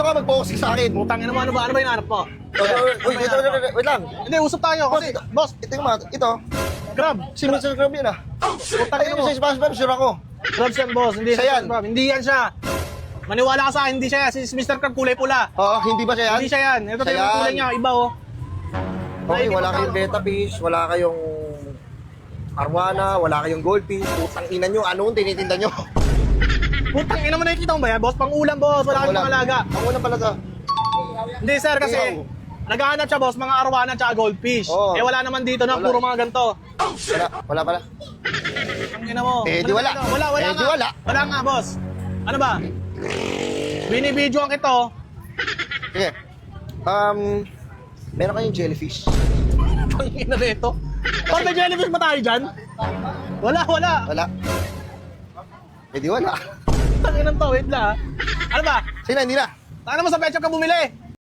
ka, mag-focus ka sa akin. Putang ina mo, ano ba yung hanap mo? Wait lang. Hindi, usap tayo kasi, boss, Ito yung mga, ito. grab. Si Mr. Crab yun ah. Putang Ito ina mo mo. sa SpongeBob, sure ako. Grab yan, boss. Hindi Siya siya yan. yan. Hindi yan siya. Maniwala ka sa akin, hindi siya yan. Si Mr. Crab kulay pula. Oo, hindi ba siya yan? Hindi siya yan. Ito Siya tayo yung kulay yan. niya, iba oh. Okay, wala kayong beta fish, wala kayong arwana, wala kayong goldfish. Putang ina nyo, anong tinitinda nyo? Putang ina mo, nakikita mo ba yan, boss? Pang-ulam, boss. Wala kang Pangulam. mga alaga. Pangulam pala to. Hindi, sir, kasi Ihaw. naghahanap siya, boss, mga arwana at goldfish. Oo. Eh, wala naman dito na Wala. puro mga ganito. Wala pala. Ang ina mo. Eh, di wala. Wala Eh, di nga. wala. Wala nga, boss. Ano ba? Binibidyoan kito. Sige. Meron kayong jellyfish. Ang ina nito. Pag may jellyfish ba tayo dyan? Wala. Wala. Eh di wala. Ang ina to, wait lang. Ano ba? Sige na, hindi na. Ano mo sa pet shop ka bumili?